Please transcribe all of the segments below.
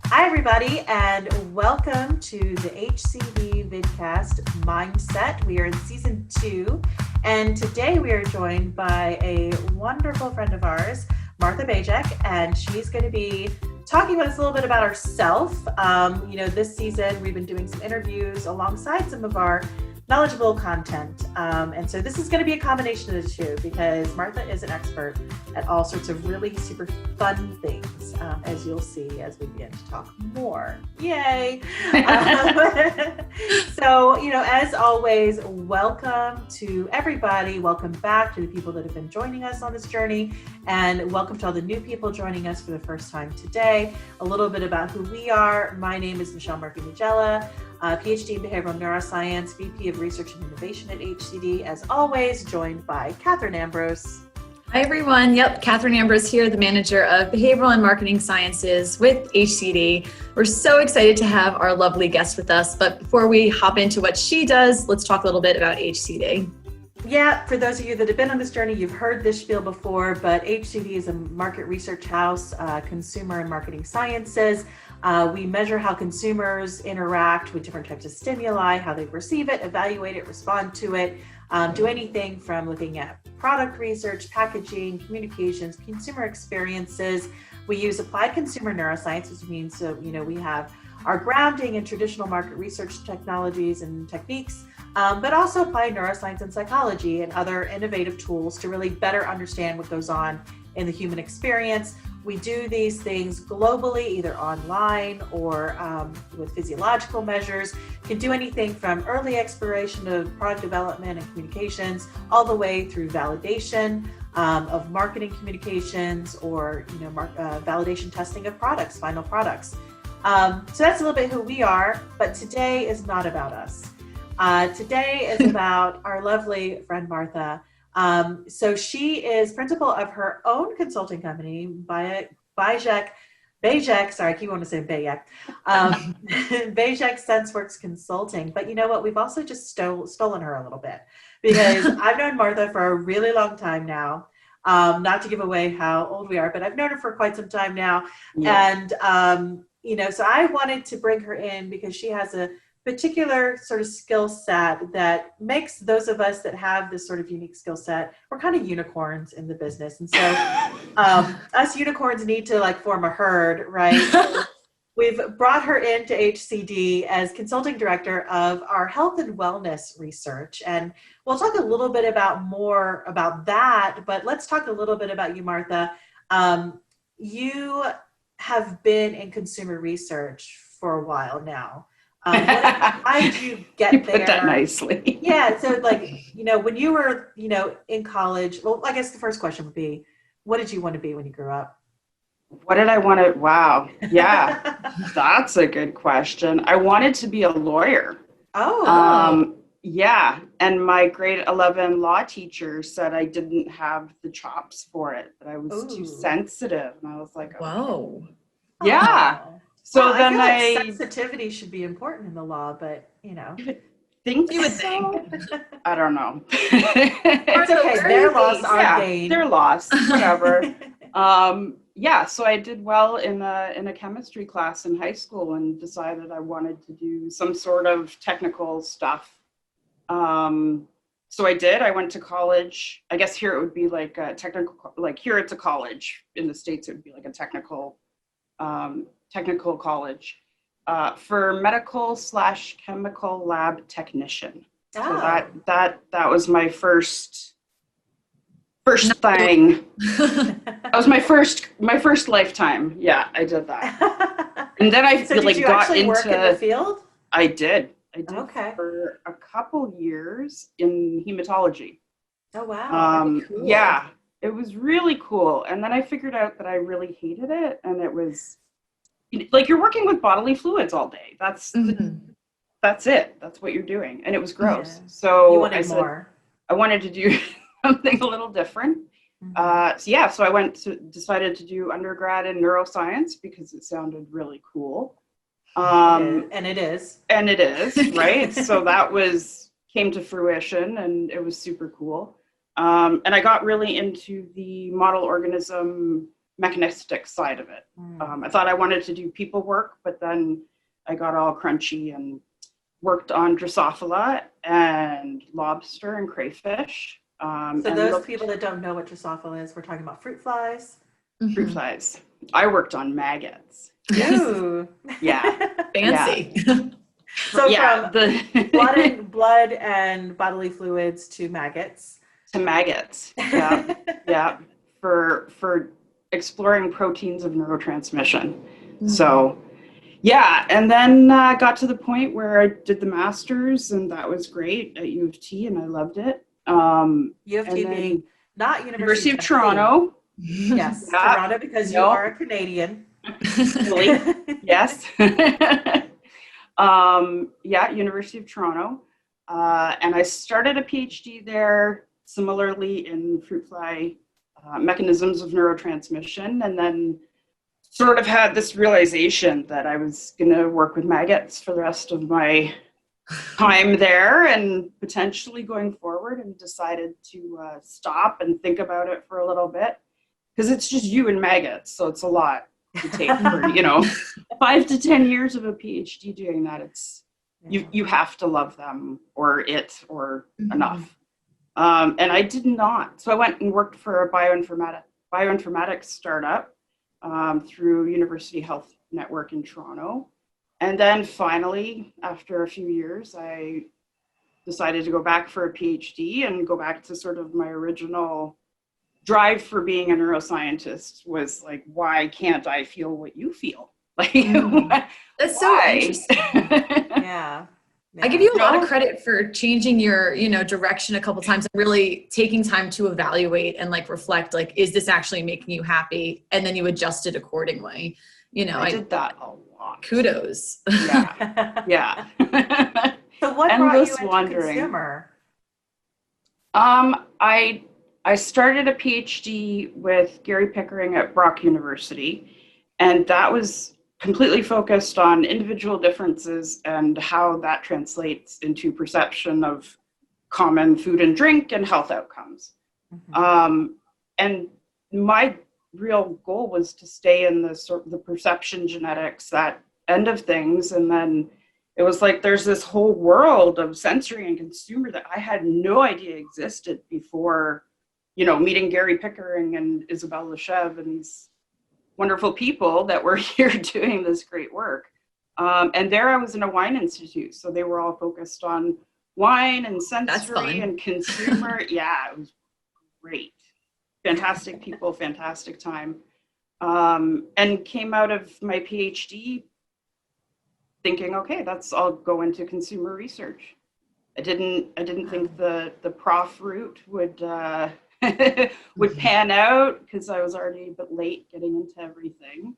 Hi, everybody, and welcome to the HCD vidcast Mindset. We are in season 2, and today we are joined by a wonderful friend of ours, Martha Bajec, and she's going to be talking with us a little bit about herself. This season we've been doing some interviews alongside some of our knowledgeable content. And so this is going to be a combination of the two because Martha is an expert at all sorts of really super fun things, as you'll see as we begin to talk more. Yay! As always, welcome to everybody. Welcome back to the people that have been joining us on this journey, and welcome to all the new people joining us for the first time today. A little bit about who we are. My name is Michelle Niedziela. PhD in Behavioral Neuroscience, VP of Research and Innovation at HCD, as always, joined by Kathryn Ambroze. Hi, everyone. Yep, Kathryn Ambroze here, the manager of Behavioral and Marketing Sciences with HCD. We're so excited to have our lovely guest with us. But before we hop into what she does, let's talk a little bit about HCD. Yeah, for those of you that have been on this journey, you've heard this spiel before, but HCD is a market research house, consumer and marketing sciences. We measure how consumers interact with different types of stimuli, how they perceive it, evaluate it, respond to it, do anything from looking at product research, packaging, communications, consumer experiences. We use applied consumer neuroscience, which means we have our grounding in traditional market research technologies and techniques, but also applied neuroscience and psychology and other innovative tools to really better understand what goes on in the human experience. We do these things globally, either online or with physiological measures. You can do anything from early exploration of product development and communications, all the way through validation of marketing communications, or validation testing of products, final products. So that's a little bit who we are, but today is not about us. Today is about our lovely friend Martha. So she is principal of her own consulting company, Bajec, sorry, I keep wanting to say Bajec, Bajec Senseworks Consulting. But you know what? We've also just stolen her a little bit, because I've known Martha for a really long time now. Not to give away how old we are, but I've known her for quite some time now. Yeah. And, so I wanted to bring her in because she has a particular sort of skill set that makes those of us that have this sort of unique skill set, we're kind of unicorns in the business. And so us unicorns need to form a herd, right? So we've brought her into HCD as consulting director of our health and wellness research. And we'll talk a little bit more about that, but let's talk a little bit about you, Martha. You have been in consumer research for a while now. How did you get there? You put that nicely. Yeah. So when you were, in college, well, I guess the first question would be, what did you want to be when you grew up? What did I want to, wow. Yeah, that's a good question. I wanted to be a lawyer. Oh. Yeah. And my grade 11 law teacher said I didn't have the chops for it, that I was too sensitive. And I was like, oh. Whoa. Yeah. Oh. So well, then I feel like sensitivity should be important in the law, but you would think. I don't know. It's okay. Their loss, our gain. Their loss, whatever. So I did well in a chemistry class in high school and decided I wanted to do some sort of technical stuff. So I did. I went to college. I guess here it would be like a technical, here it's a college. In the States, it would be like a technical college for medical/chemical lab technician. Oh. So that was my first thing. That was my first lifetime. Yeah, I did that. And then I so did you got actually into work in the field? I did okay. For a couple years in hematology. Oh wow. Cool. Yeah, it was really cool. And then I figured out that I really hated it, and it was you're working with bodily fluids all day. That's it. That's what you're doing. And it was gross. Yeah. So you wanted more. I wanted to do something a little different. Mm-hmm. So I decided to do undergrad in neuroscience because it sounded really cool. And it is, right? So that came to fruition, and it was super cool. And I got really into the model organism mechanistic side of it. I thought I wanted to do people work, but then I got all crunchy and worked on Drosophila and lobster and crayfish. So those people that don't know what Drosophila is, we're talking about fruit flies. Fruit flies. I worked on maggots. Ooh. Yeah. Fancy. Yeah. So yeah, from blood and bodily fluids to maggots. To maggots. Yeah. Yeah. For exploring proteins of neurotransmission. So yeah, and then got to the point where I did the master's, and that was great at U of T, and I loved it. U of T being not University of Toronto. Yes, Yeah. Toronto, because you are a Canadian. Really? Yes. Yeah, University of Toronto. And I started a PhD there, similarly in fruit fly mechanisms of neurotransmission, and then sort of had this realization that I was going to work with maggots for the rest of my time there and potentially going forward, and decided to stop and think about it for a little bit, because it's just you and maggots, so it's a lot to take for 5 to 10 years of a PhD doing that. It's you have to love them or enough. And I did not. So I went and worked for a bioinformatics startup through University Health Network in Toronto. And then finally, after a few years, I decided to go back for a PhD and go back to sort of my original drive for being a neuroscientist, was like, why can't I feel what you feel? Like, that's so interesting. Yeah. I give you a lot of credit for changing your, direction a couple times and really taking time to evaluate and like reflect, like, is this actually making you happy? And then you adjust it accordingly. I did that a lot. Kudos. Yeah. Yeah. So what brought you into consumer? I started a PhD with Gary Pickering at Brock University, and that was completely focused on individual differences and how that translates into perception of common food and drink and health outcomes. And my real goal was to stay in the perception genetics, that end of things. And then it was like, there's this whole world of sensory and consumer that I had no idea existed before, meeting Gary Pickering and Isabelle Lecheve and these wonderful people that were here doing this great work. And there I was in a wine institute. So they were all focused on wine and sensory and consumer. Yeah, it was great. Fantastic people, fantastic time. And came out of my PhD thinking, okay, I'll go into consumer research. I didn't think the prof route would would pan out, because I was already a bit late getting into everything.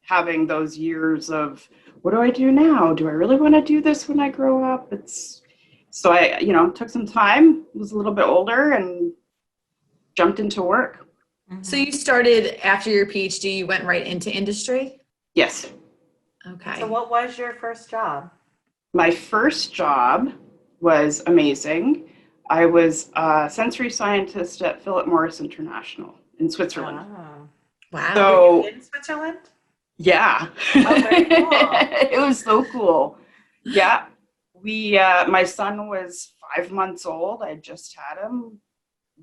Having those years of, what do I do now? Do I really want to do this when I grow up? So I, took some time, was a little bit older, and jumped into work. So you started after your PhD, you went right into industry? Yes. Okay. So what was your first job? My first job was amazing. I was a sensory scientist at Philip Morris International in Switzerland. Oh. Wow. So, were you in Switzerland? Yeah. Oh, very cool. It was so cool. Yeah. My son was 5 months old. I just had him.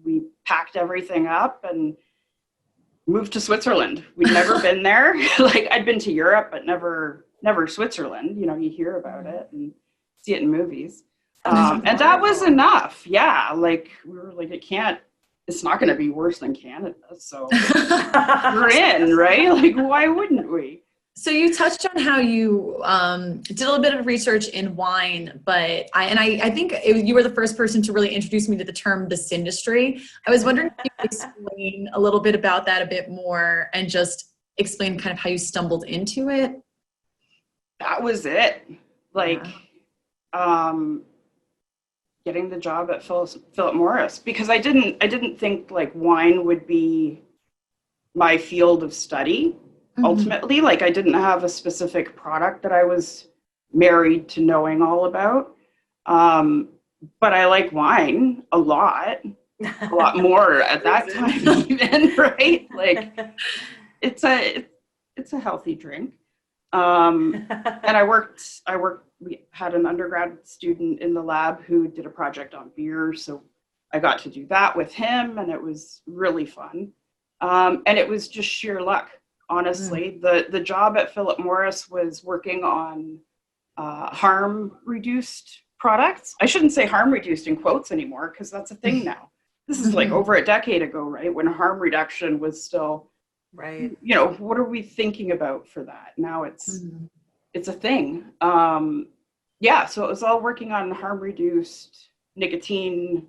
We packed everything up and moved to Switzerland. We'd never been there. Like, I'd been to Europe, but never Switzerland. You hear about it and see it in movies. And that was enough. Yeah. Like, we were like, it's not going to be worse than Canada. So we're in, right? Like, why wouldn't we? So you touched on how you did a little bit of research in wine, but I think you were the first person to really introduce me to the term this industry. I was wondering if you could explain a little bit about that a bit more and just explain kind of how you stumbled into it. That was it. Like, getting the job at Philip Morris, because I didn't think like wine would be my field of study. Ultimately, like, I didn't have a specific product that I was married to knowing all about. But I like wine a lot. a lot more at that time even, right? Like it's a healthy drink. And we had an undergrad student in the lab who did a project on beer. So I got to do that with him, and it was really fun. And it was just sheer luck, honestly. The job at Philip Morris was working on harm reduced products. I shouldn't say harm reduced in quotes anymore, because that's a thing now. This is like over a decade ago, right? When harm reduction was still, right. You know, what are we thinking about for that? Now it's a thing. Yeah, so it was all working on harm reduced nicotine,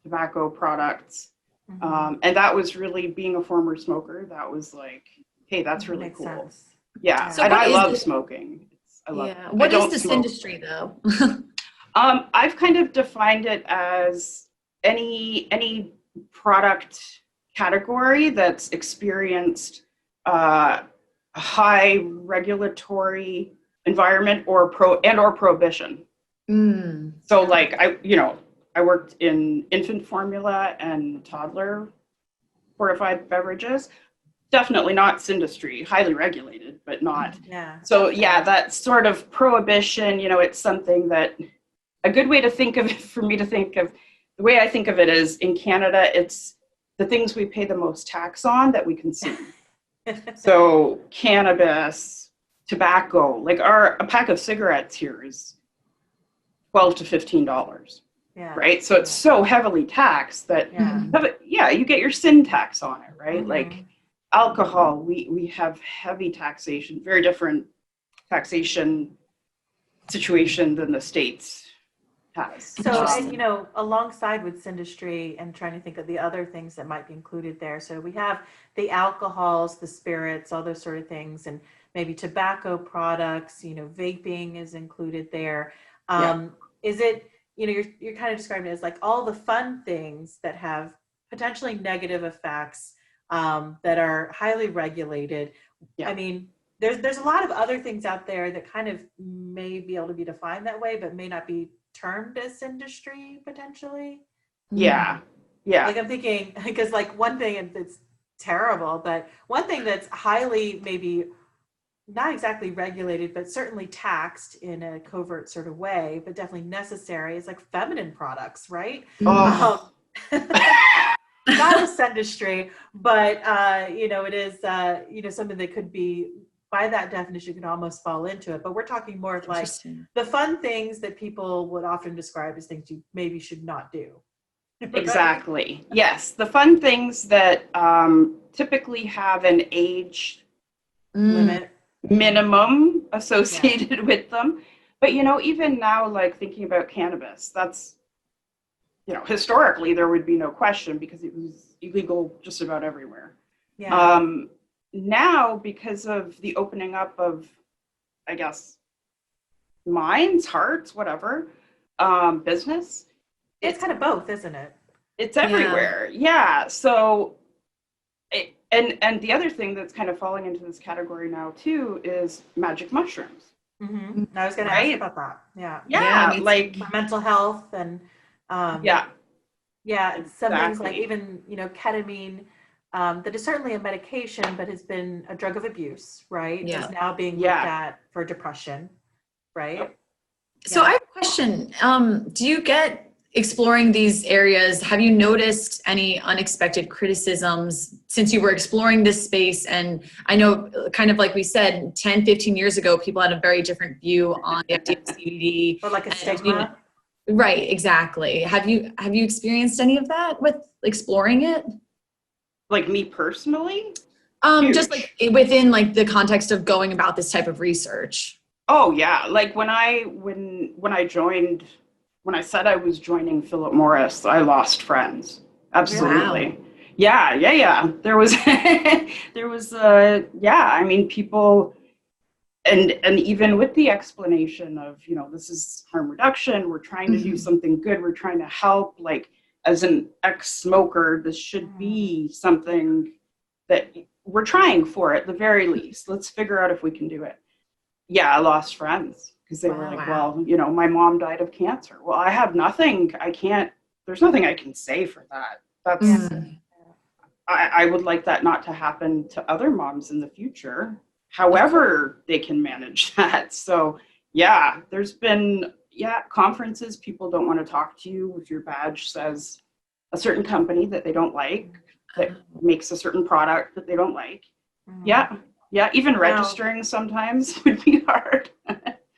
tobacco products. And that was really, being a former smoker, that was like, hey, that's really Makes cool. sense. Yeah, So and I love this? smoking. I love it. What I is don't this smoke. industry though? I've kind of defined it as any product category that's experienced a high regulatory environment or prohibition. So like I worked in infant formula and toddler fortified beverages. Definitely not industry, highly regulated, but not. Yeah. So yeah, that sort of prohibition, it's something that, a good way to think of it, for me to think of, the way I think of it is, in Canada, it's the things we pay the most tax on that we consume. So cannabis, tobacco, like a pack of cigarettes here is $12 to $15. Yeah. Right? So it's so heavily taxed that, you get your sin tax on it, right? Like alcohol, we have heavy taxation, very different taxation situation than the States has. So, and, alongside with industry, and trying to think of the other things that might be included there. So we have the alcohols, the spirits, all those sort of things, and maybe tobacco products, vaping is included there. Is it, you're kind of describing it as like all the fun things that have potentially negative effects that are highly regulated. I mean, there's a lot of other things out there that kind of may be able to be defined that way, but may not be termed as industry potentially. Yeah. Like I'm thinking, because like one thing that's terrible, but one thing that's highly maybe not exactly regulated, but certainly taxed in a covert sort of way, but definitely necessary, is like feminine products, right? Not a industry, but it is something that could be, by that definition, could almost fall into it. But we're talking more of like the fun things that people would often describe as things you maybe should not do. Right? Exactly. Yes, the fun things that typically have an age limit minimum associated with them. But even now, like thinking about cannabis, that's historically there would be no question because it was illegal just about everywhere. Now, because of the opening up of, I guess, minds, hearts, whatever, business, it's kind of both, isn't it? It's everywhere. Yeah. So, and the other thing that's kind of falling into this category now too is magic mushrooms. I was going to ask about that. Yeah. Like for mental health and some things like even ketamine. That is certainly a medication, but has been a drug of abuse, right? Is now being looked at for depression, right? So I have a question. Do you get, exploring these areas, have you noticed any unexpected criticisms since you were exploring this space? And I know, kind of like we said, 10, 15 years ago, people had a very different view on the idea of CBD. Or like a stigma. Right, exactly. Have you experienced any of that with exploring it? Like me personally? Just like within like the context of going about this type of research. Oh yeah, like when I said I was joining Philip Morris, I lost friends. Absolutely. Wow. Yeah. There was I mean, people, and even with the explanation of, this is harm reduction, we're trying to do something good, we're trying to help, like, as an ex-smoker, this should be something that we're trying for at the very least. Let's figure out if we can do it. Yeah, I lost friends because they were like, well, my mom died of cancer. Well, I have nothing. I can't there's nothing I can say for that. That's, I would like that not to happen to other moms in the future, however they can manage that. So yeah, there's been, conferences, people don't want to talk to you if your badge says a certain company that they don't like, that makes a certain product that they don't like. Yeah, even registering sometimes would be hard.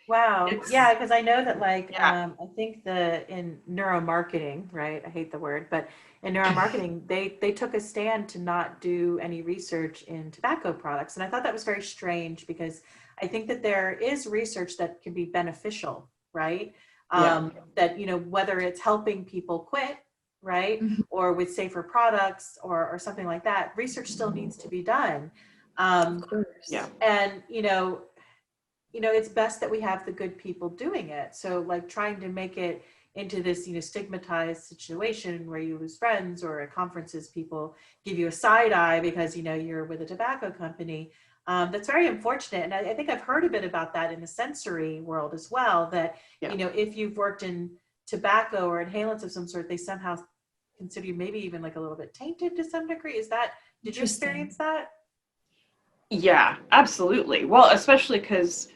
Wow. Yeah, because I know that I think in neuromarketing, right? I hate the word, but in neuromarketing, they took a stand to not do any research in tobacco products. And I thought that was very strange because I think that there is research that can be beneficial, right? That, whether it's helping people quit, right? Or with safer products or something like that, research still needs to be done. Of course. And, it's best that we have the good people doing it. So trying to make it into this, stigmatized situation where you lose friends, or at conferences, people give you a side eye because, you're with a tobacco company. That's very unfortunate. And I think I've heard a bit about that in the sensory world as well, that, if you've worked in tobacco or inhalants of some sort, they somehow consider you maybe even a little bit tainted to some degree. Did you experience that? Yeah, absolutely. Well, especially because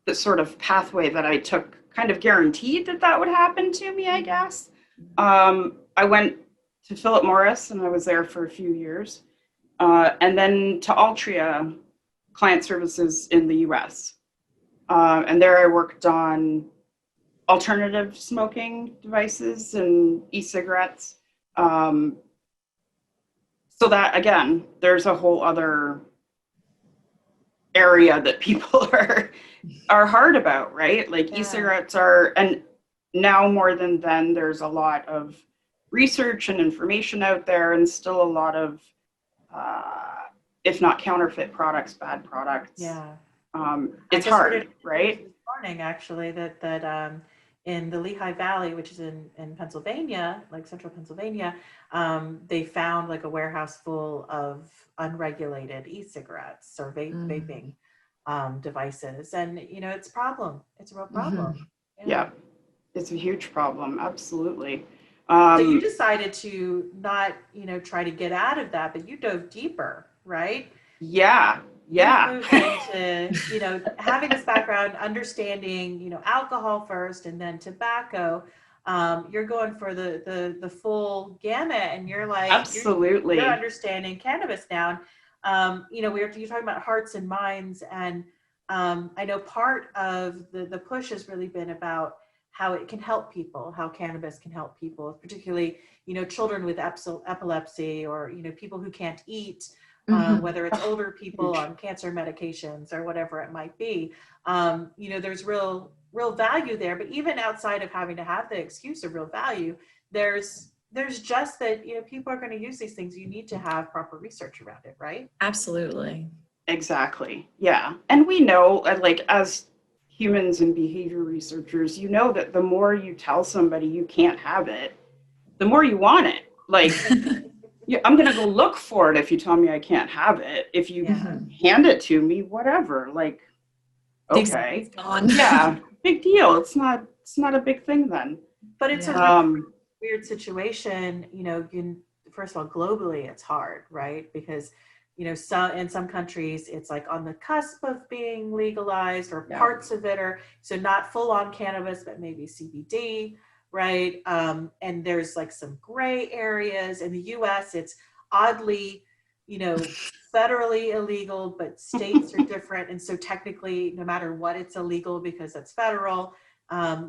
the sort of pathway that I took kind of guaranteed that would happen to me, I guess. I went to Philip Morris and I was there for a few years. And then to Altria Client Services in the US. And there I worked on alternative smoking devices and e-cigarettes. So that, again, there's a whole other area that people are hard about, right? E-cigarettes are, and now more than then, there's a lot of research and information out there, and still a lot of, if not counterfeit products, bad products. It's hard, right? This morning, actually, that in the Lehigh Valley, which is in Pennsylvania, central Pennsylvania, they found a warehouse full of unregulated e-cigarettes or vaping devices. And, it's a problem. It's a real problem. Yeah, it's a huge problem. Absolutely. So you decided to not, try to get out of that, but you dove deeper, right? Yeah. You moved into, having this background, understanding, alcohol first and then tobacco. You're going for the full gamut, and you're absolutely, you're understanding cannabis now. You're talking about hearts and minds, and I know part of the push has really been about how it can help people, how cannabis can help people, particularly, children with epilepsy, or, people who can't eat. Whether it's older people on cancer medications or whatever it might be, there's real value there. But even outside of having to have the excuse of real value, there's just that, people are going to use these things. You need to have proper research around it, right? Absolutely. Exactly. Yeah. And we know, as humans and behavior researchers, that the more you tell somebody you can't have it, the more you want it. I'm going to go look for it if you tell me I can't have it. If you hand it to me, whatever, okay. Yeah, big deal. It's not a big thing then. But it's a weird situation, first of all, globally, it's hard, right? Because, in some countries, it's on the cusp of being legalized, or parts of it are, so not full on cannabis, but maybe CBD. Right. And there's some gray areas. In the US, it's oddly, federally illegal, but states are different. And so technically, no matter what, it's illegal because it's federal.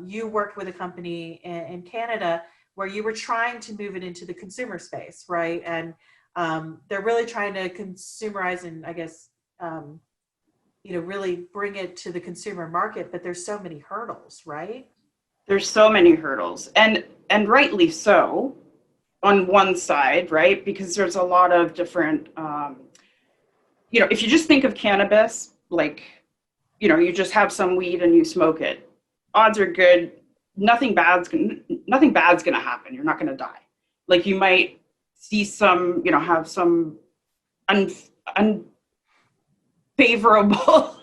You worked with a company in Canada where you were trying to move it into the consumer space, right? And they're really trying to consumerize and, I guess, really bring it to the consumer market. But there's so many hurdles, right? There's so many hurdles, and rightly so on one side, right? Because there's a lot of different, if you just think of cannabis, you just have some weed and you smoke it, odds are good, nothing bad's going to happen. You're not going to die. You might see some, have some unfavorable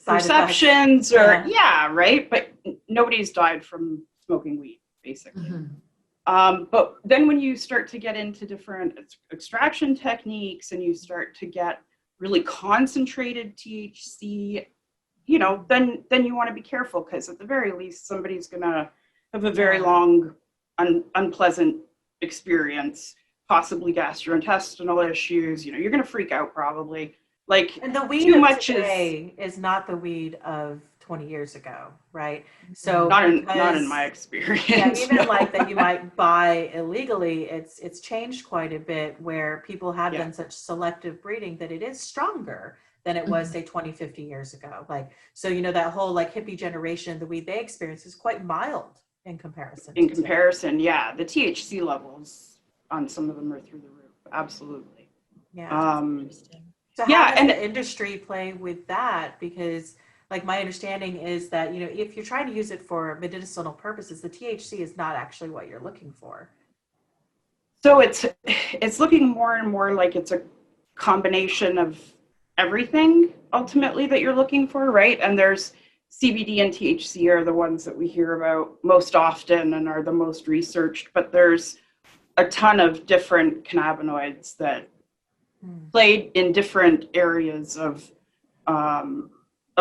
perceptions, or right, but nobody's died from smoking weed. basically. Mm-hmm. But then when you start to get into different extraction techniques and you start to get really concentrated THC, you know, then you want to be careful, because at the very least, somebody's going to have a very long, unpleasant experience, possibly gastrointestinal issues. You know, you're going to freak out probably. Like, and the weed too of much today is not the weed of 20 years ago, right? So not in my experience. Yeah, even no. like that you might buy illegally, it's changed quite a bit, where people have done such selective breeding that it is stronger than it was, say, 20, 50 years ago. Like, so, you know, that whole like hippie generation, the weed they experience is quite mild in comparison. In comparison, yeah, the THC levels on some of them are through the roof. Absolutely. Yeah. So yeah, how does and the industry play with that? Because like my understanding is that, you know, if you're trying to use it for medicinal purposes, the THC is not actually what you're looking for. so it's looking more and more like it's a combination of everything ultimately that you're looking for, right? And there's CBD and THC are the ones that we hear about most often and are the most researched, but there's a ton of different cannabinoids that played in different areas of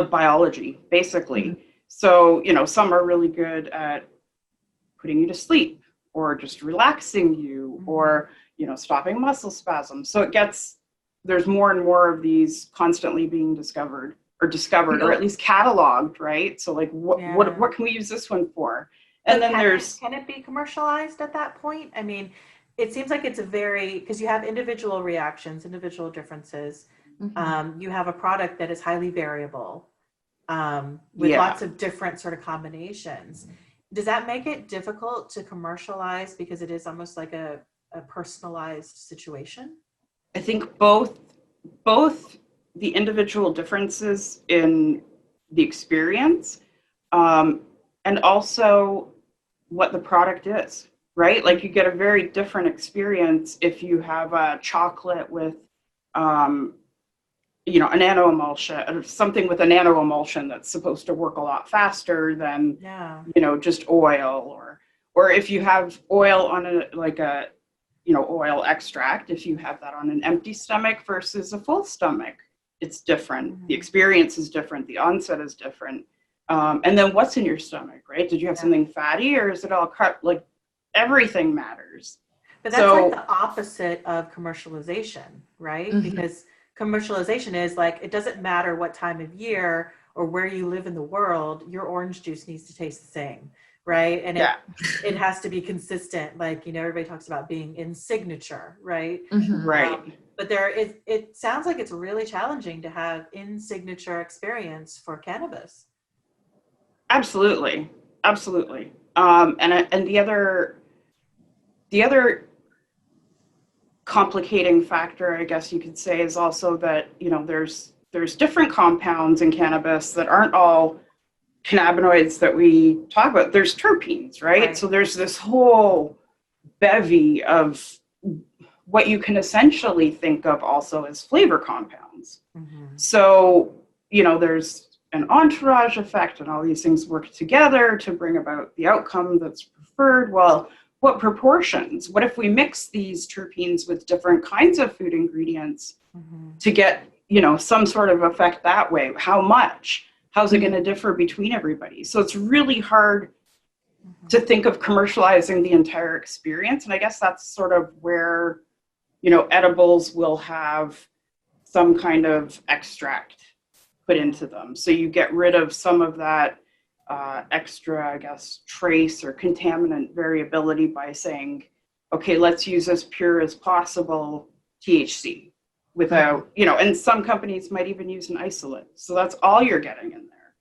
biology, basically. So, you know, some are really good at putting you to sleep or just relaxing you or, you know, stopping muscle spasms. So there's more and more of these constantly being discovered or at least cataloged, right? So like, what can we use this one for? And then can it be commercialized at that point? I mean, it seems like it's because you have individual reactions, individual differences. You have a product that is highly variable with lots of different sort of combinations. Does that make it difficult to commercialize because it is almost like a personalized situation? I think both the individual differences in the experience and also what the product is, right? Like you get a very different experience if you have a chocolate with you know, a nano emulsion or something with a nano emulsion that's supposed to work a lot faster than you know, just oil, or if you have oil on you know, oil extract, if you have that on an empty stomach versus a full stomach, it's different. The experience is different. The onset is different. And then what's in your stomach, right? Did you have something fatty or is it all cut? Like everything matters. But that's like the opposite of commercialization, right? Because commercialization is like, it doesn't matter what time of year or where you live in the world, your orange juice needs to taste the same, right? And it has to be consistent. Like, you know, everybody talks about being in signature, right? Right. But it sounds like it's really challenging to have in signature experience for cannabis. Absolutely. Absolutely. And the other complicating factor, I guess you could say, is also that, you know, there's different compounds in cannabis that aren't all cannabinoids that we talk about. There's terpenes, right? So there's this whole bevy of what you can essentially think of also as flavor compounds. So, you know, there's an entourage effect and all these things work together to bring about the outcome that's preferred. Well, what proportions? What if we mix these terpenes with different kinds of food ingredients to get, you know, some sort of effect that way? How much? How's it going to differ between everybody? So it's really hard to think of commercializing the entire experience. And I guess that's sort of where, you know, edibles will have some kind of extract put into them. So you get rid of some of that extra, I guess, trace or contaminant variability by saying, okay, let's use as pure as possible THC without, you know, and some companies might even use an isolate. So that's all you're getting in there.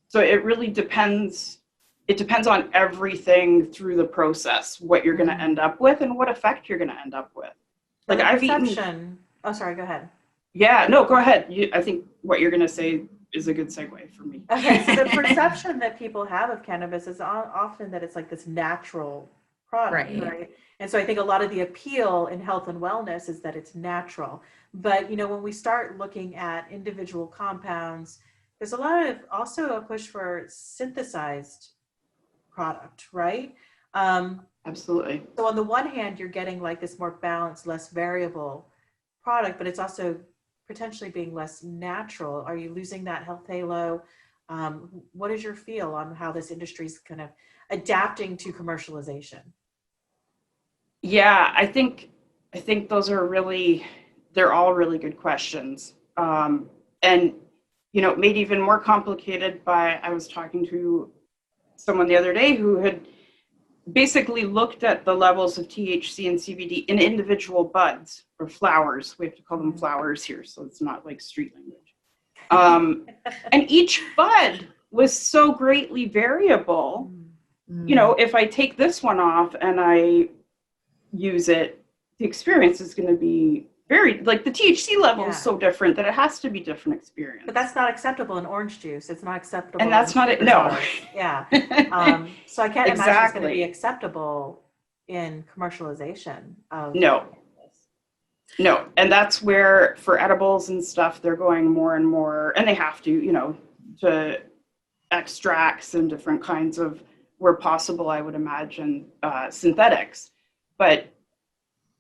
So it really depends. It depends on everything through the process, what you're going to end up with and what effect you're going to end up with. Like I've eaten. Oh, sorry, go ahead. Yeah, no, go ahead. I think what you're going to say is a good segue for me. Okay, so the perception that people have of cannabis is often that it's like this natural product, right? And so I think a lot of the appeal in health and wellness is that it's natural. But, you know, when we start looking at individual compounds, there's a lot of also a push for synthesized product, right? Absolutely. So on the one hand, you're getting like this more balanced, less variable product, but it's also potentially being less natural. Are you losing that health halo? What is your feel on how this industry is kind of adapting to commercialization? Yeah, I think those are they're all really good questions. And made even more complicated by, I was talking to someone the other day who had basically looked at the levels of THC and CBD in individual buds or flowers. We have to call them flowers here, so it's not like street language. And each bud was so greatly variable. If I take this one off and I use it, the experience is going to be very, like, the THC level is so different that it has to be different experience. But that's not acceptable in orange juice. It's not acceptable. And that's not it. No. Yeah. So I can't imagine it's going to be acceptable in commercialization of No. And that's where, for edibles and stuff, they're going more and more, and they have to, to extracts and different kinds of, where possible, I would imagine, synthetics. But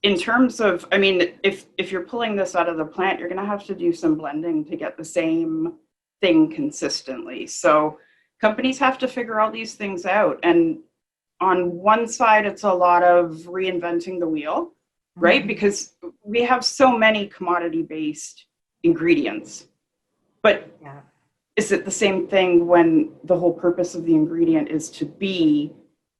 in terms of, I mean, if you're pulling this out of the plant, you're going to have to do some blending to get the same thing consistently. So companies have to figure all these things out. And on one side, it's a lot of reinventing the wheel, right? Mm-hmm. Because we have so many commodity-based ingredients. But is it the same thing when the whole purpose of the ingredient is to be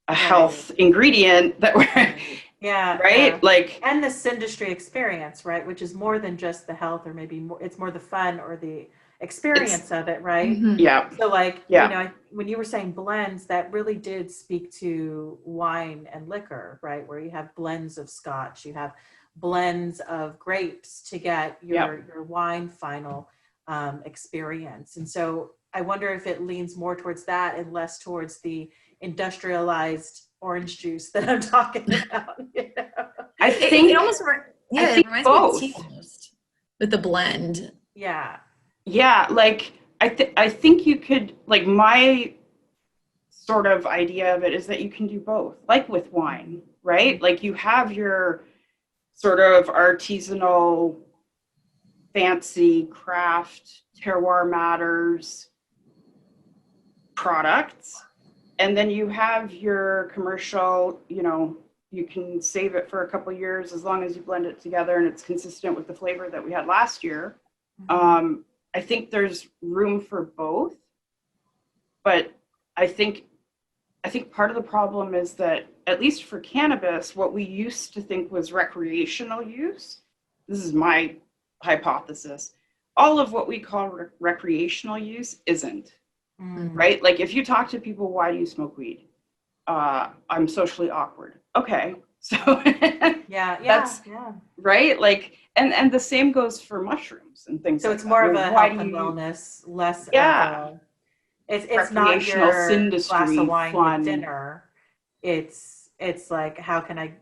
a health ingredient that we're... Right. Yeah. Like, and this industry experience, right? Which is more than just the health, or maybe more, it's more the fun or the experience of it, right? Mm-hmm. Yeah. So like, when you were saying blends, that really did speak to wine and liquor, right? Where you have blends of scotch, you have blends of grapes to get your wine final experience. And so I wonder if it leans more towards that and less towards the industrialized orange juice that I'm talking about. I think it almost it reminds both. me of tea almost, with the blend. Yeah, like I think you could, like, my sort of idea of it is that you can do both, like with wine, right? Like, you have your sort of artisanal, fancy craft, terroir matters products. And then you have your commercial, you can save it for a couple of years as long as you blend it together and it's consistent with the flavor that we had last year. Mm-hmm. I think there's room for both, but I think part of the problem is that, at least for cannabis, what we used to think was recreational use, this is my hypothesis, all of what we call recreational use isn't. Mm-hmm. Right? Like, if you talk to people, why do you smoke weed? I'm socially awkward. Okay. So that's right. Like, and the same goes for mushrooms and things. So it's more of a health and wellness, less. It's not your industry, glass of wine with dinner. It's like, how can I,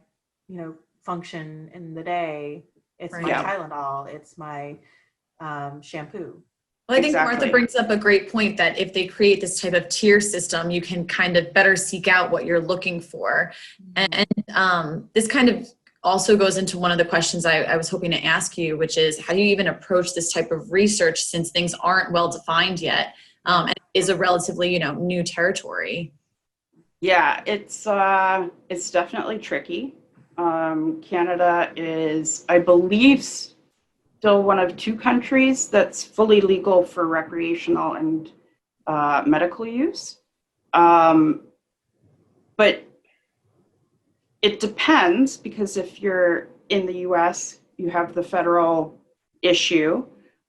function in the day? It's my Tylenol. It's my shampoo. Well, I think Martha brings up a great point that if they create this type of tier system, you can kind of better seek out what you're looking for. And this kind of also goes into one of the questions I was hoping to ask you, which is, how do you even approach this type of research since things aren't well defined yet, and it is a relatively, new territory? Yeah, it's definitely tricky. Canada is, I believe, still one of 2 countries that's fully legal for recreational and medical use. But it depends, because if you're in the US, you have the federal issue.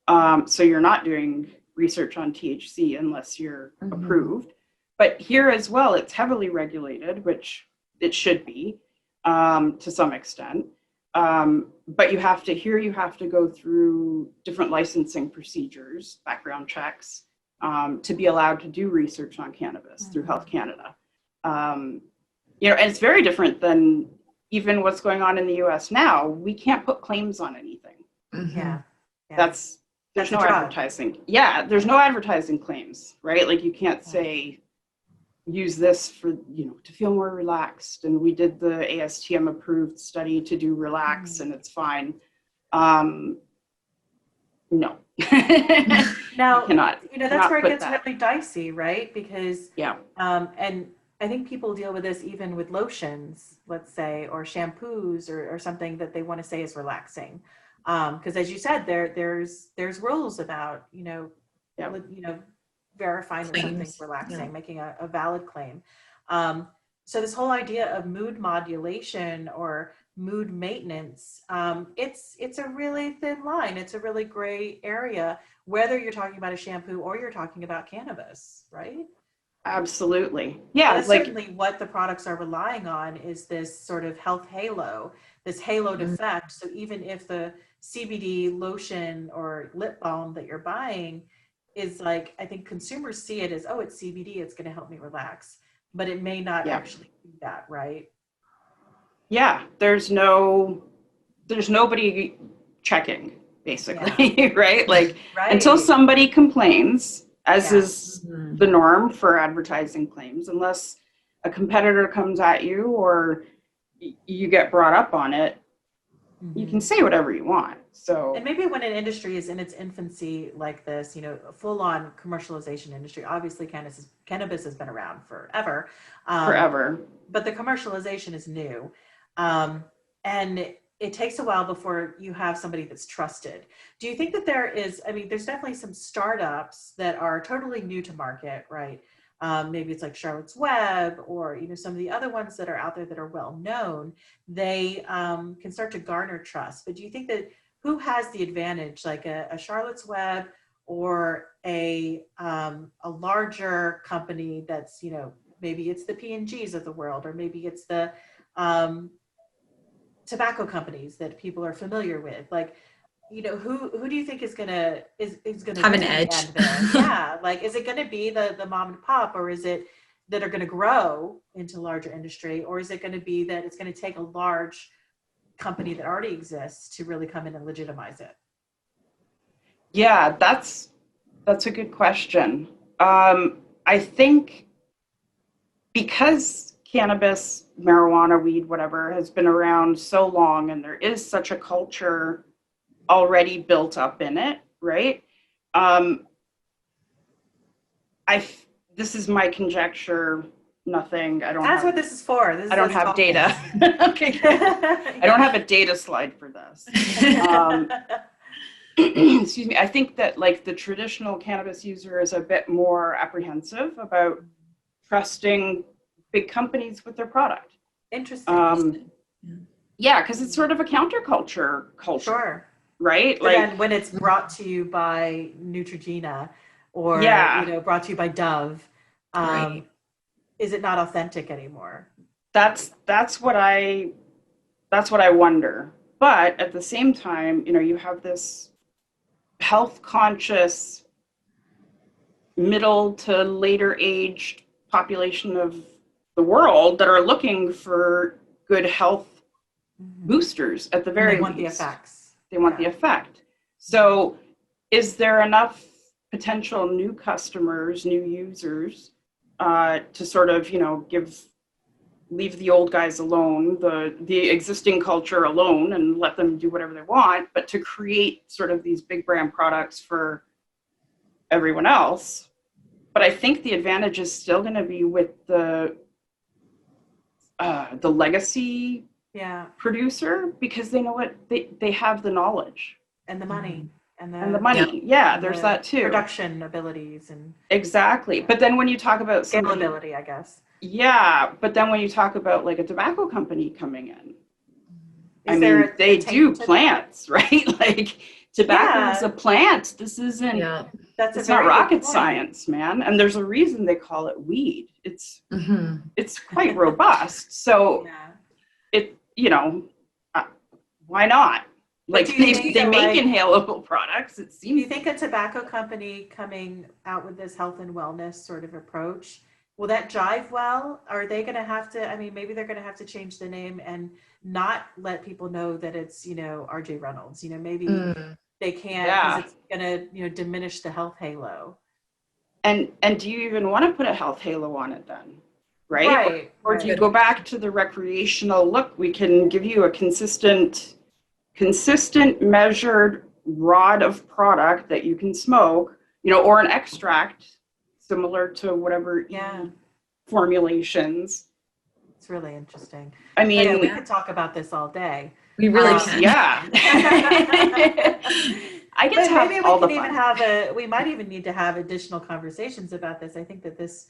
So you're not doing research on THC unless you're approved. But here as well, it's heavily regulated, which it should be to some extent. But you have to go through different licensing procedures, background checks, to be allowed to do research on cannabis through Health Canada. And it's very different than even what's going on in the US now. We can't put claims on anything. Yeah. There's no advertising. Yeah, there's no advertising claims, right? Like, you can't say use this for, to feel more relaxed. And we did the ASTM approved study to do relax, and it's fine. No. Now, you cannot, that's where it gets that. really dicey, right? Because, Yeah. And I think people deal with this even with lotions, let's say, or shampoos or something that they want to say is relaxing. Because as you said, there's rules about, verifying that something's relaxing, making a valid claim. So this whole idea of mood modulation or mood maintenance, it's a really thin line. It's a really gray area, whether you're talking about a shampoo or you're talking about cannabis, right? Absolutely. Yeah. That's certainly what the products are relying on, is this sort of health halo, this haloed effect. So even if the CBD lotion or lip balm that you're buying is like, I think consumers see it as, oh, it's CBD, it's going to help me relax, but it may not actually do that, right? Yeah, there's nobody checking, basically, right? Like until somebody complains, as is the norm for advertising claims, unless a competitor comes at you or you get brought up on it, you can say whatever you want. So, and maybe when an industry is in its infancy like this, a full-on commercialization industry, obviously cannabis has been around forever. But the commercialization is new. And it takes a while before you have somebody that's trusted. Do you think that there's definitely some startups that are totally new to market, right? Maybe it's like Charlotte's Web, or some of the other ones that are out there that are well known. They can start to garner trust. But do you think that who has the advantage, like a Charlotte's Web or a larger company that's maybe it's the P&Gs of the world, or maybe it's the tobacco companies that people are familiar with, like, who do you think is gonna have an edge? Yeah, like, is it gonna be the mom and pop, or is it that are gonna grow into larger industry, or is it gonna be that it's gonna take a large company that already exists to really come in and legitimize it? Yeah, that's a good question. I think because cannabis, marijuana, weed, whatever, has been around so long, and there is such a culture already built up in it, right? This is my conjecture. Nothing. That's what this is for. I don't have data. Okay. I don't have a data slide for this. Excuse me. I think that like the traditional cannabis user is a bit more apprehensive about trusting big companies with their product. Interesting. Yeah, because it's sort of a counterculture culture. Sure. Right? But then when it's brought to you by Neutrogena, or brought to you by Dove, is it not authentic anymore? That's what I wonder. But at the same time, you have this health conscious middle to later aged population of the world that are looking for good health boosters at the very least. They want the effects. They want the effect. So is there enough potential new customers, new users, to sort of, leave the old guys alone, the existing culture alone, and let them do whatever they want, but to create sort of these big brand products for everyone else? But I think the advantage is still going to be with the legacy producer, because they know what they have, the knowledge and the money and the money. Yeah, there's that too. Production abilities and exactly. But then when you talk about scalability, I guess. Yeah, but then when you talk about like a tobacco company coming in, they do plants, right? Like tobacco is a plant. This isn't. Yeah. It's not rocket science, man. And there's a reason they call it weed. It's quite robust. So why not? Like they make inhalable products. It seems. Do you think a tobacco company coming out with this health and wellness sort of approach, will that jive well? Are they going to have to? Maybe they're going to have to change the name and not let people know that it's RJ Reynolds. Maybe they can't, because it's going to diminish the health halo. And do you even want to put a health halo on it then? right? Or do you go back to the recreational, look, we can give you a consistent measured rod of product that you can smoke, or an extract similar to whatever formulations. It's really interesting. I mean, we could talk about this all day. We really can. Yeah. I get to have maybe all we the can even fun. we might even need to have additional conversations about this. I think that this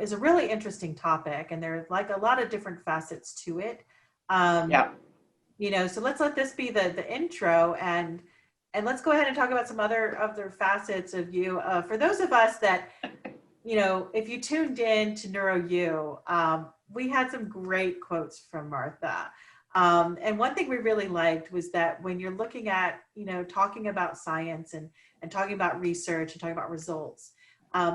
is a really interesting topic, and there's like a lot of different facets to it. So let's let this be the intro, and let's go ahead and talk about some other facets of you. For those of us that, if you tuned in to Neuro we had some great quotes from Martha. And one thing we really liked was that when you're looking at, talking about science and talking about research and talking about results,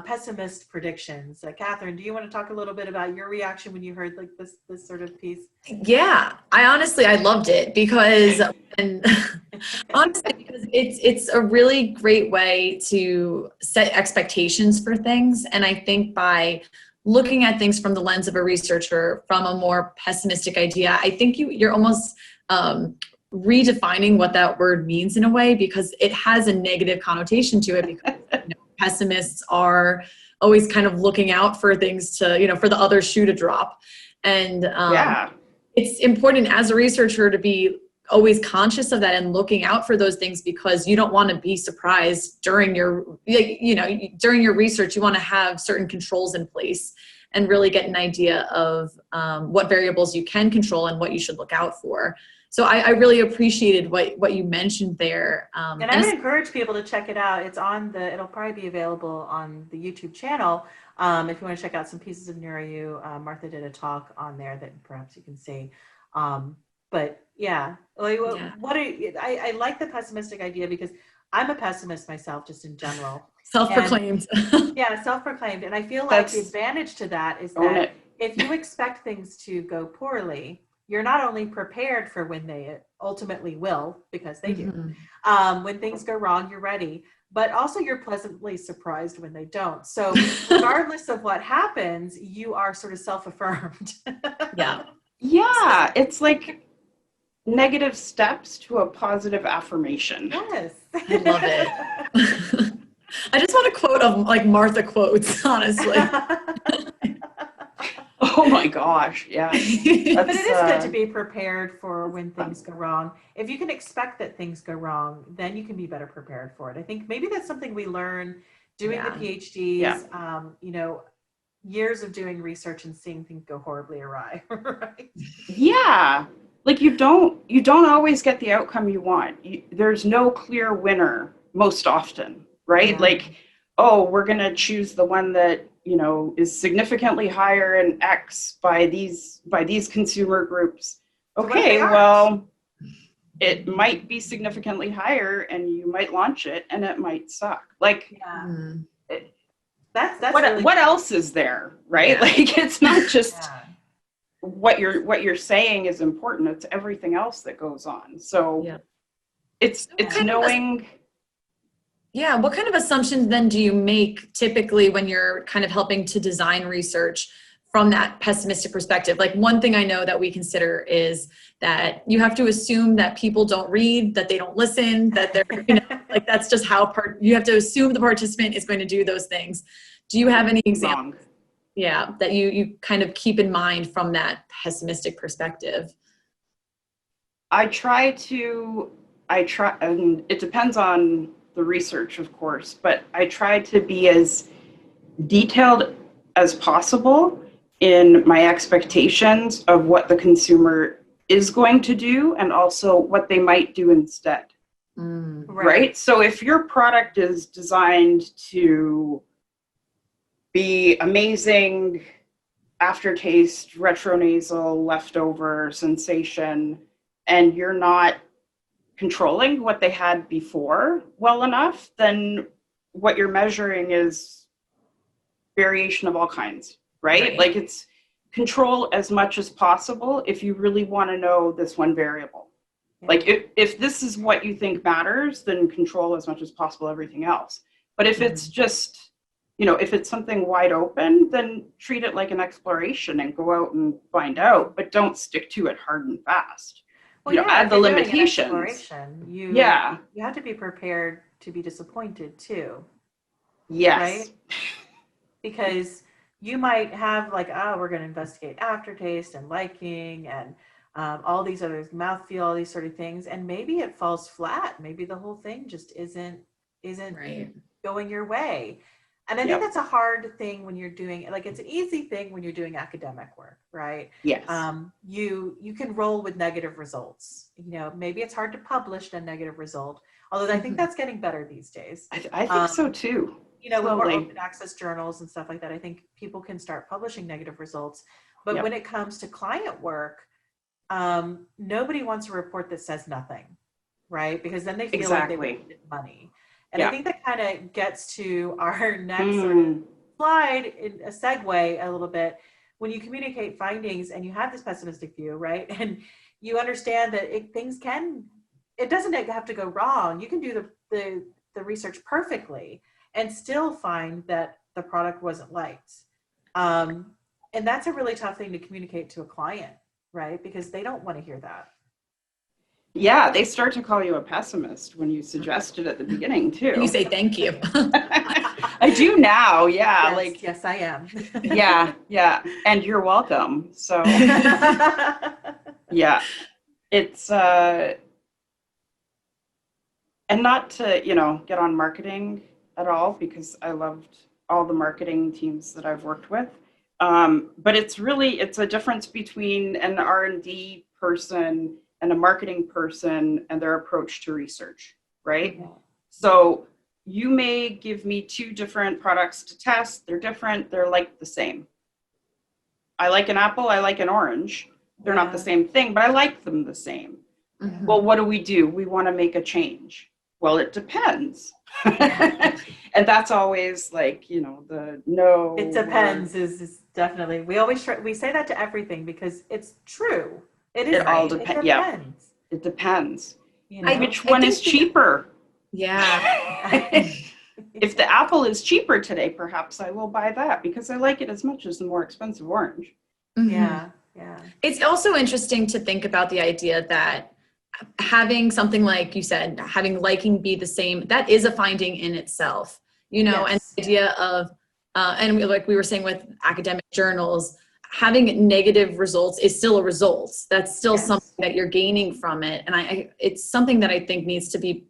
pessimist predictions. Kathryn, do you want to talk a little bit about your reaction when you heard like this sort of piece? Yeah, I loved it because, honestly, because it's a really great way to set expectations for things. And I think by looking at things from the lens of a researcher from a more pessimistic idea, I think you're almost redefining what that word means in a way, because it has a negative connotation to it, because pessimists are always kind of looking out for things to, for the other shoe to drop. And it's important as a researcher to be always conscious of that and looking out for those things, because you don't want to be surprised during your research. You want to have certain controls in place and really get an idea of what variables you can control and what you should look out for. So I really appreciated what you mentioned there. And I would encourage people to check it out. It's it'll probably be available on the YouTube channel. If you want to check out some pieces of Neuro Martha did a talk on there that perhaps you can see. But yeah, I like the pessimistic idea, because I'm a pessimist myself, just in general. Self-proclaimed. Self-proclaimed. And I feel like the advantage to that is that if you expect things to go poorly, you're not only prepared for when they ultimately will, because they do. When things go wrong, you're ready. But also you're pleasantly surprised when they don't. So regardless of what happens, you are sort of self-affirmed. Yeah, it's like negative steps to a positive affirmation. Yes. I love it. I just want a quote of like Martha quotes, honestly. Oh my gosh, yeah. But it is good to be prepared for when things go wrong. If you can expect that things go wrong, then you can be better prepared for it. I think maybe that's something we learn doing the PhDs, years of doing research and seeing things go horribly awry, right? Yeah, like you don't always get the outcome you want. There's no clear winner most often, right? Yeah. Like, oh, we're going to choose the one that, is significantly higher in X by these consumer groups. Okay, well, it might be significantly higher and you might launch it and it might suck. Like, that's what else is there, right? Yeah. Like, it's not just what you're saying is important. It's everything else that goes on. So it's knowing. Yeah. What kind of assumptions then do you make typically when you're kind of helping to design research from that pessimistic perspective? Like, one thing I know that we consider is that you have to assume that people don't read, that they don't listen, that they're, like that's just how you have to assume the participant is going to do those things. Do you have any examples? That you kind of keep in mind from that pessimistic perspective? I try, and it depends on the research, of course, but I try to be as detailed as possible in my expectations of what the consumer is going to do and also what they might do instead. Right? So if your product is designed to be amazing aftertaste, retronasal, leftover sensation, and you're not controlling what they had before well enough, then what you're measuring is variation of all kinds, right? Like, it's control as much as possible if you really want to know this one variable. Like, if this is what you think matters, then control as much as possible everything else. But if it's just if it's something wide open, then treat it like an exploration and go out and find out, but don't stick to it hard and fast. Well, yeah, Add if the you're doing an limitations. exploration, you Yeah. you have to be prepared to be disappointed too, Yes. right? Because you might have like, oh, we're going to investigate aftertaste and liking and all these other mouthfeel, all these sort of things, and maybe it falls flat. Maybe the whole thing just isn't Right. going your way. And I think that's a hard thing when you're doing, like, it's an easy thing when you're doing academic work, right? Yes. You can roll with negative results. Maybe it's hard to publish a negative result, although I think that's getting better these days. I think so too. With more open access journals and stuff like that, I think people can start publishing negative results. But when it comes to client work, nobody wants a report that says nothing, right? Because then they feel like they wasted money. And I think that kind of gets to our next sort of slide, in a segue a little bit. When you communicate findings and you have this pessimistic view, right? And you understand that it doesn't have to go wrong. You can do the research perfectly and still find that the product wasn't liked. And that's a really tough thing to communicate to a client, right? Because they don't want to hear that. Yeah, they start to call you a pessimist when you suggest it at the beginning too. You say thank you. I do now, yeah. Yes, I am. yeah, and you're welcome. So yeah, it's and not to get on marketing at all, because I loved all the marketing teams that I've worked with, but it's a difference between an R&D person and a marketing person and their approach to research, right? Mm-hmm. So you may give me two different products to test. They're different. They're like the same. I like an apple. I like an orange. They're not the same thing, but I like them the same. Mm-hmm. Well, what do? We want to make a change. Well, it depends. And that's always the no. It depends is definitely, we say that to everything because it's true. It all depends. Yeah, it depends. Which one is cheaper? Yeah. If the apple is cheaper today, perhaps I will buy that because I like it as much as the more expensive orange. Mm-hmm. Yeah. It's also interesting to think about the idea that having something like you said, having liking be the same, that is a finding in itself, and the idea of, and we were saying with academic journals, having negative results is still a result. That's still something that you're gaining from it. And it's something that I think needs to be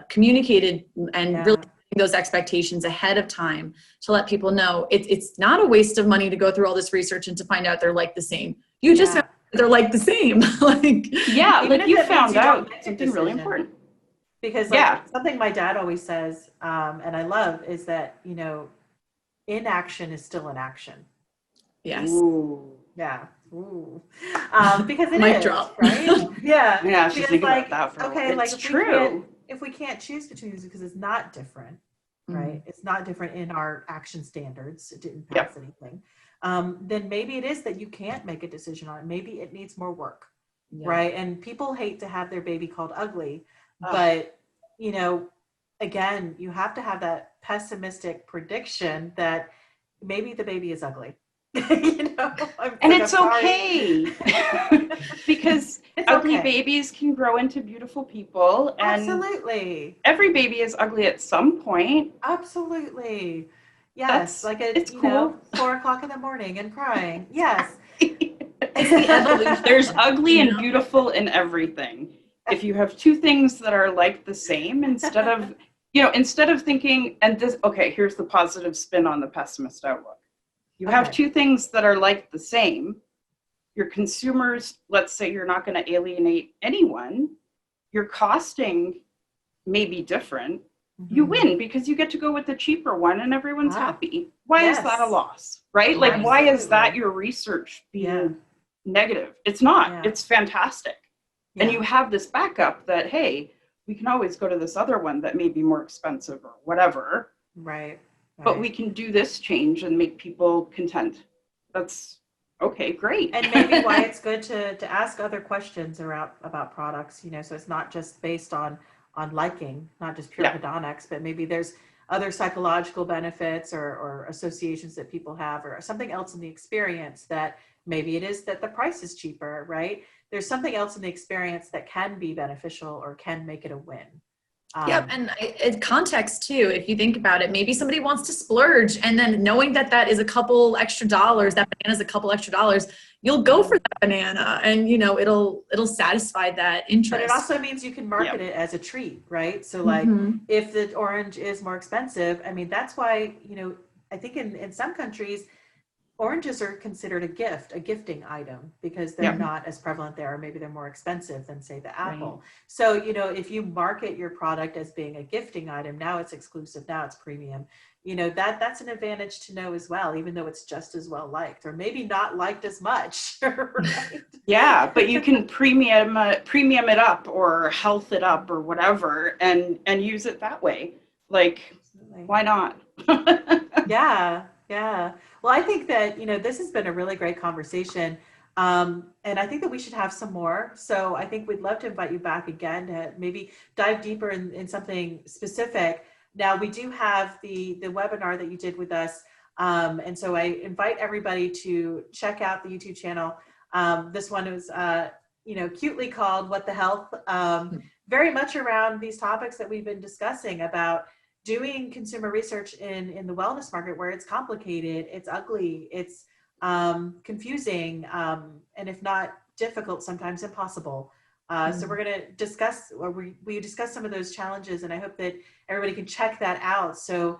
communicated and really those expectations ahead of time to let people know it's not a waste of money to go through all this research and to find out they're like the same. You just have, they're like the same. You found out something really important. Because something my dad always says, and I love, is that, inaction is still an action. Yes. Ooh. Yeah. Ooh. Because it Mic is, drop. right? Yeah. Yeah, she's thinking about that for a while. It's true. If we can't choose between these because it's not different, right? It's not different in our action standards. It didn't pass anything. Then maybe it is that you can't make a decision on it. Maybe it needs more work, right? And people hate to have their baby called ugly, but again, you have to have that pessimistic prediction that maybe the baby is ugly. And it's okay because ugly babies can grow into beautiful people. And absolutely, every baby is ugly at some point. Absolutely, yes. It's cool. 4:00 in the morning and crying. Yes, it's the evolution. There's ugly and beautiful in everything. If you have two things that are like the same, instead of thinking, and this, here's the positive spin on the pessimist outlook. You have two things that are like the same. Your consumers, let's say you're not going to alienate anyone. Your costing may be different. Mm-hmm. You win because you get to go with the cheaper one and everyone's happy. Why is that a loss, right? Like, why is that your research being negative? It's not. Yeah. It's fantastic. Yeah. And you have this backup that, hey, we can always go to this other one that may be more expensive or whatever. Right. But we can do this change and make people content. That's great. And maybe why it's good to ask other questions about products, so it's not just based on liking, not just pure hedonics, but maybe there's other psychological benefits or associations that people have, or something else in the experience that maybe it is that the price is cheaper, right? There's something else in the experience that can be beneficial or can make it a win. Yep. And context too, if you think about it, maybe somebody wants to splurge, and then knowing that that is a couple extra dollars, that banana is a couple extra dollars, you'll go for that banana, and it'll satisfy that interest. But it also means you can market it as a treat, right? So like if the orange is more expensive, I mean, that's why, I think in some countries, oranges are considered a gifting item, because they're not as prevalent there, or maybe they're more expensive than, say, the apple. Right. So, if you market your product as being a gifting item, now it's exclusive, now it's premium, that's an advantage to know as well, even though it's just as well liked, or maybe not liked as much. Right? Yeah, but you can premium it up or health it up or whatever, and use it that way. Like, why not? Yeah. Well, I think that, this has been a really great conversation. And I think that we should have some more. So I think we'd love to invite you back again to maybe dive deeper in something specific. Now, we do have the webinar that you did with us. And so I invite everybody to check out the YouTube channel. This one was, cutely called What the Health, very much around these topics that we've been discussing about doing consumer research in the wellness market, where it's complicated, it's ugly, it's confusing, and if not difficult, sometimes impossible. So we're going to discuss, or we discuss some of those challenges, and I hope that everybody can check that out. So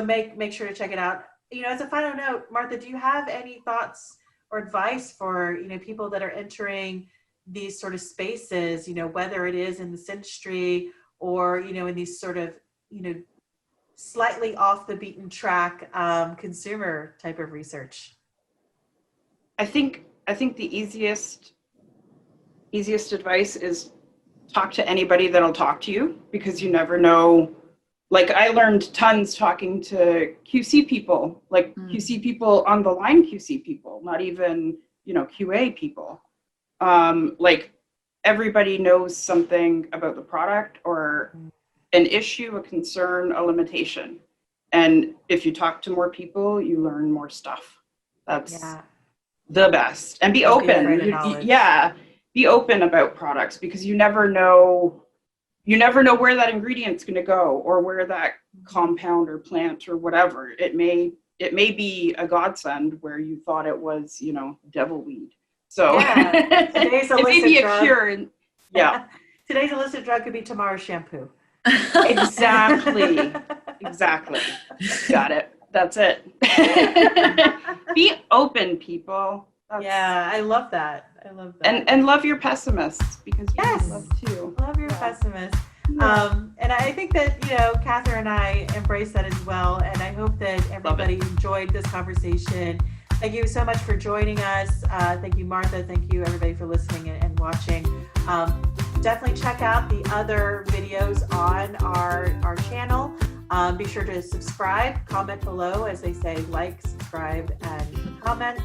make sure to check it out. As a final note, Martha, do you have any thoughts or advice for people that are entering these sort of spaces, whether it is in this industry or in these sort of slightly off the beaten track consumer type of research? I think the easiest advice is talk to anybody that'll talk to you, because you never know. Like, I learned tons talking to QC people, like QC people on the line, QC people, not even QA people. Like, everybody knows something about the product, or an issue, a concern, a limitation. And if you talk to more people, you learn more stuff. That's the best. And be open. Be open about products, because you never know where that ingredient's going to go, or where that compound or plant or whatever. It may be a godsend where you thought it was, devil weed. So today's it may be a cure. Today's illicit drug could be tomorrow's shampoo. Exactly. Got it. That's it. Be open, people. I love that. And love your pessimists, because we love too. Love your pessimists. And I think that, Kathryn and I embrace that as well. And I hope that everybody enjoyed this conversation. Thank you so much for joining us. Thank you, Martha. Thank you, everybody, for listening and watching. Definitely check out the other videos on our channel. Be sure to subscribe, comment below, as they say, like, subscribe, and comment.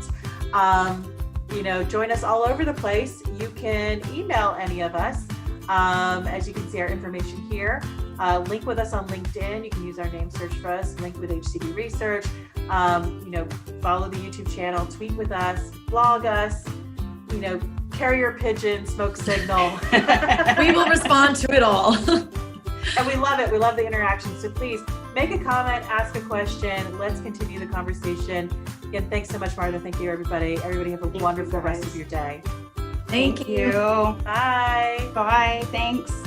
Join us all over the place. You can email any of us. As you can see, our information here. Link with us on LinkedIn. You can use our name, search for us. Link with HCD Research. Follow the YouTube channel. Tweet with us. Blog us. Carrier pigeon, smoke signal. We will respond to it all. And we love it. We love the interaction. So please make a comment, ask a question. Let's continue the conversation. Again, thanks so much, Martha. Thank you, everybody. Everybody have a wonderful rest of your day. Thank you. Bye. Bye. Thanks.